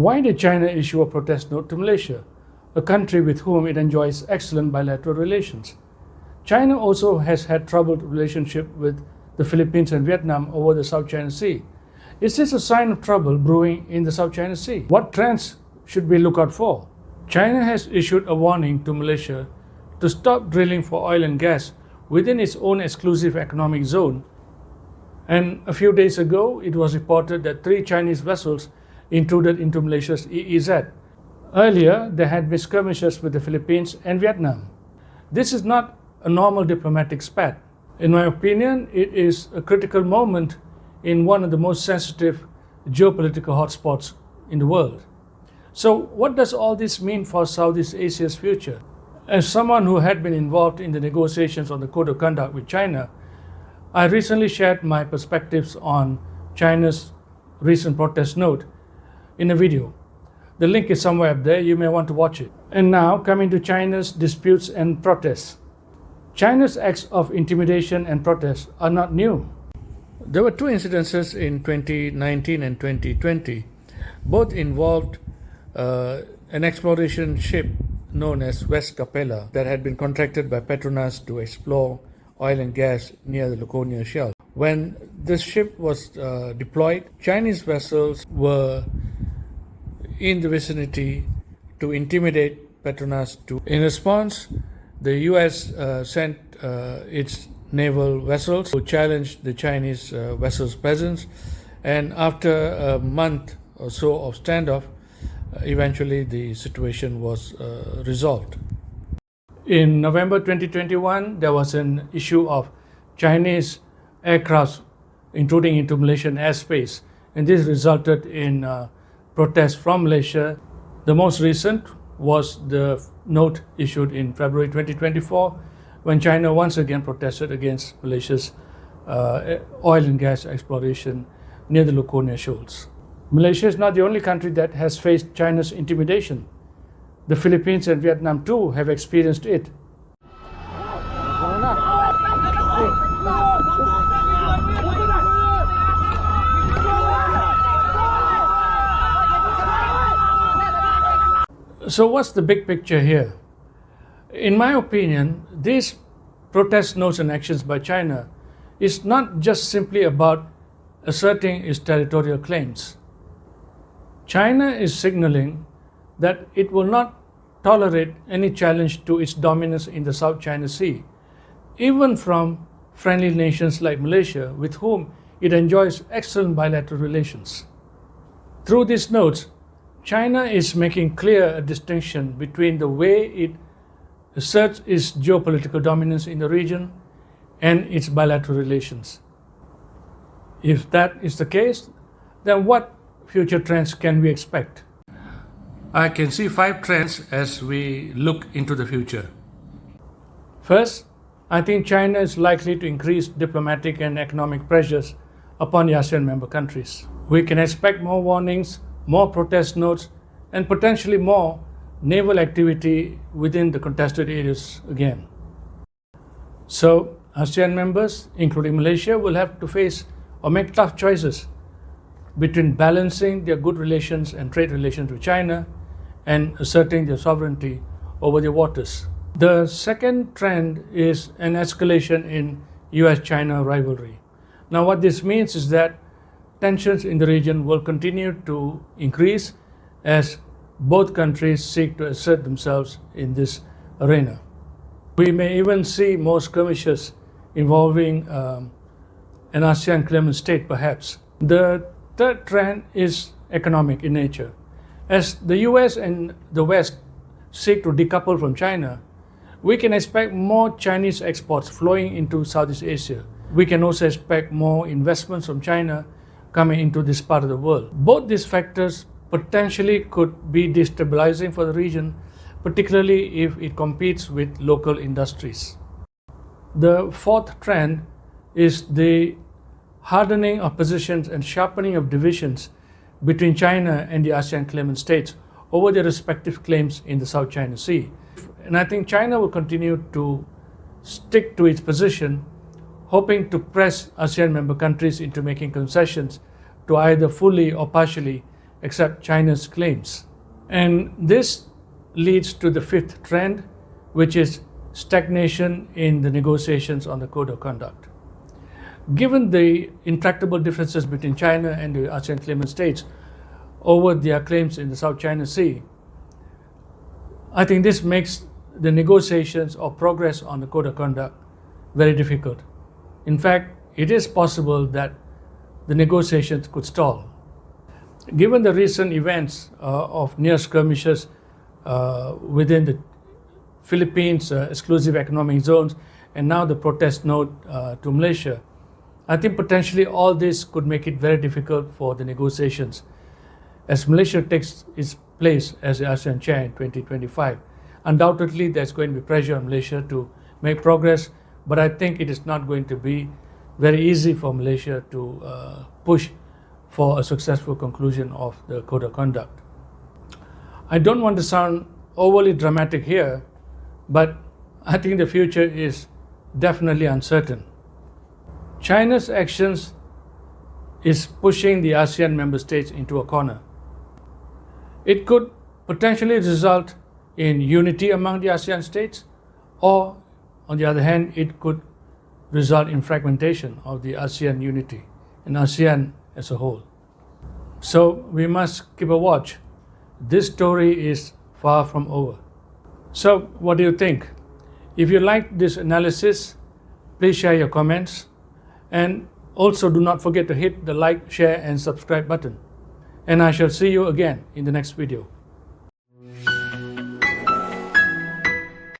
Why did China issue a protest note to Malaysia, a country with whom it enjoys excellent bilateral relations? China also has had troubled relationship with the Philippines and Vietnam over the South China Sea. Is this a sign of trouble brewing in the South China Sea? What trends should we look out for? China has issued a warning to Malaysia to stop drilling for oil and gas within its own exclusive economic zone. And a few days ago, it was reported that 3 Chinese vessels intruded into Malaysia's EEZ. Earlier, there had been skirmishes with the Philippines and Vietnam. This is not a normal diplomatic spat. In my opinion, it is a critical moment in one of the most sensitive geopolitical hotspots in the world. So, what does all this mean for Southeast Asia's future? As someone who had been involved in the negotiations on the Code of Conduct with China, I recently shared my perspectives on China's recent protest note in a video. The link is somewhere up there, you may want to watch it. And now, coming to China's disputes and protests. China's acts of intimidation and protest are not new. There were 2 incidences in 2019 and 2020. Both involved an exploration ship known as West Cappella that had been contracted by Petronas to explore oil and gas near the Laconia Shelf. When this ship was deployed, Chinese vessels were in the vicinity to intimidate Petronas. In response, the US sent its naval vessels to challenge the Chinese vessels' presence, and after a month or so of standoff, eventually the situation was resolved. In November 2021, there was an issue of Chinese aircrafts intruding into Malaysian airspace, and this resulted in protests from Malaysia. The most recent was the note issued in February 2024 when China once again protested against Malaysia's oil and gas exploration near the Laconia Shoals. Malaysia is not the only country that has faced China's intimidation. The Philippines and Vietnam too have experienced it. So what's the big picture here? In my opinion, these protest notes and actions by China is not just simply about asserting its territorial claims. China is signaling that it will not tolerate any challenge to its dominance in the South China Sea, even from friendly nations like Malaysia, with whom it enjoys excellent bilateral relations. Through these notes, China is making clear a distinction between the way it asserts its geopolitical dominance in the region and its bilateral relations. If that is the case, then what future trends can we expect? I can see 5 trends as we look into the future. First, I think China is likely to increase diplomatic and economic pressures upon the ASEAN member countries. We can expect more warnings, more protest notes, and potentially more naval activity within the contested areas again. So, ASEAN members, including Malaysia, will have to face or make tough choices between balancing their good relations and trade relations with China and asserting their sovereignty over their waters. The second trend is an escalation in US-China rivalry. Now, what this means is that tensions in the region will continue to increase as both countries seek to assert themselves in this arena. We may even see more skirmishes involving an ASEAN claimant state, perhaps. The third trend is economic in nature. As the US and the West seek to decouple from China, we can expect more Chinese exports flowing into Southeast Asia. We can also expect more investments from China coming into this part of the world. Both these factors potentially could be destabilizing for the region, particularly if it competes with local industries. The fourth trend is the hardening of positions and sharpening of divisions between China and the ASEAN claimant states over their respective claims in the South China Sea. And I think China will continue to stick to its position, hoping to press ASEAN member countries into making concessions to either fully or partially accept China's claims. And this leads to the fifth trend, which is stagnation in the negotiations on the Code of Conduct. Given the intractable differences between China and the ASEAN claimant states over their claims in the South China Sea, I think this makes the negotiations or progress on the Code of Conduct very difficult. In fact, it is possible that the negotiations could stall. Given the recent events of near skirmishes within the Philippines exclusive economic zones and now the protest note to Malaysia, I think potentially all this could make it very difficult for the negotiations. As Malaysia takes its place as the ASEAN chair in 2025, undoubtedly there's going to be pressure on Malaysia to make progress, but I think it is not going to be very easy for Malaysia to push for a successful conclusion of the Code of Conduct. I don't want to sound overly dramatic here, but I think the future is definitely uncertain. China's actions is pushing the ASEAN member states into a corner. It could potentially result in unity among the ASEAN states, or on the other hand, it could result in fragmentation of the ASEAN unity and ASEAN as a whole. So we must keep a watch. This story is far from over. So what do you think? If you like this analysis, please share your comments, and also do not forget to hit the like, share and subscribe button. And I shall see you again in the next video.